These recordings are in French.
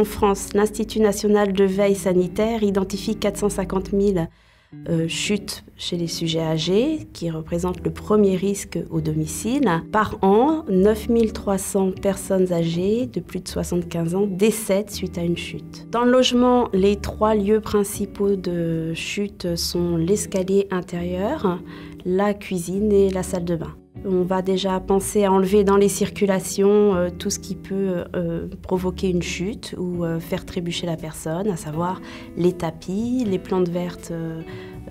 En France, l'Institut national de veille sanitaire identifie 450 000 chutes chez les sujets âgés, qui représentent le premier risque au domicile. Par an, 9 300 personnes âgées de plus de 75 ans décèdent suite à une chute. Dans le logement, les 3 lieux principaux de chute sont l'escalier intérieur, la cuisine et la salle de bain. On va déjà penser à enlever dans les circulations tout ce qui peut provoquer une chute ou faire trébucher la personne, à savoir les tapis, les plantes vertes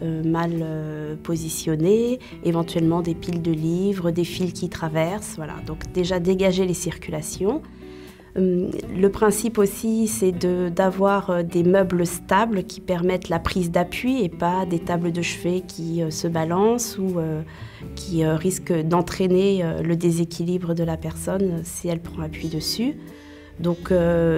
mal positionnées, éventuellement des piles de livres, des fils qui traversent. Voilà. Donc déjà dégager les circulations. Le principe aussi, c'est d'avoir des meubles stables qui permettent la prise d'appui et pas des tables de chevet qui se balancent ou qui risquent d'entraîner le déséquilibre de la personne si elle prend appui dessus. Donc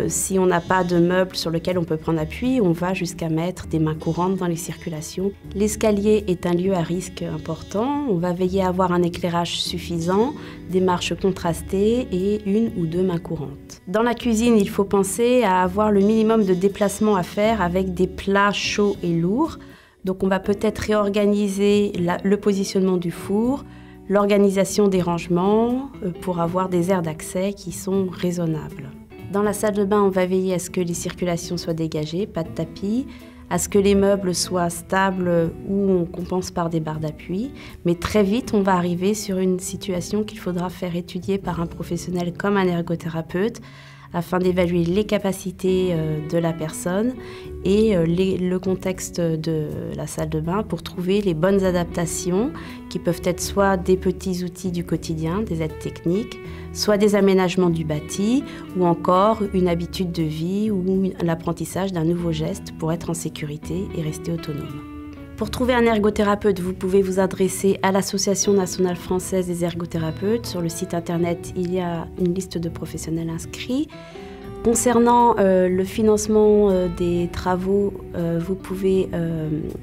si on n'a pas de meuble sur lequel on peut prendre appui, on va jusqu'à mettre des mains courantes dans les circulations. L'escalier est un lieu à risque important. On va veiller à avoir un éclairage suffisant, des marches contrastées et 1 ou 2 mains courantes. Dans la cuisine, il faut penser à avoir le minimum de déplacement à faire avec des plats chauds et lourds. Donc on va peut-être réorganiser le positionnement du four, l'organisation des rangements pour avoir des aires d'accès qui sont raisonnables. Dans la salle de bain, on va veiller à ce que les circulations soient dégagées, pas de tapis, à ce que les meubles soient stables ou on compense par des barres d'appui. Mais très vite, on va arriver sur une situation qu'il faudra faire étudier par un professionnel comme un ergothérapeute afin d'évaluer les capacités de la personne et le contexte de la salle de bain pour trouver les bonnes adaptations qui peuvent être soit des petits outils du quotidien, des aides techniques, soit des aménagements du bâti ou encore une habitude de vie ou l'apprentissage d'un nouveau geste pour être en sécurité et rester autonome. Pour trouver un ergothérapeute, vous pouvez vous adresser à l'Association nationale française des ergothérapeutes. Sur le site internet, il y a une liste de professionnels inscrits. Concernant le financement des travaux, vous pouvez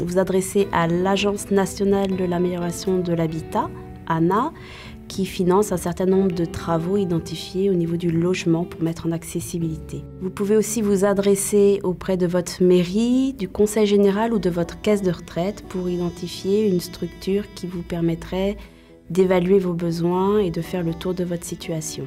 vous adresser à l'Agence nationale de l'amélioration de l'habitat, ANA, qui finance un certain nombre de travaux identifiés au niveau du logement pour mettre en accessibilité. Vous pouvez aussi vous adresser auprès de votre mairie, du conseil général ou de votre caisse de retraite pour identifier une structure qui vous permettrait d'évaluer vos besoins et de faire le tour de votre situation.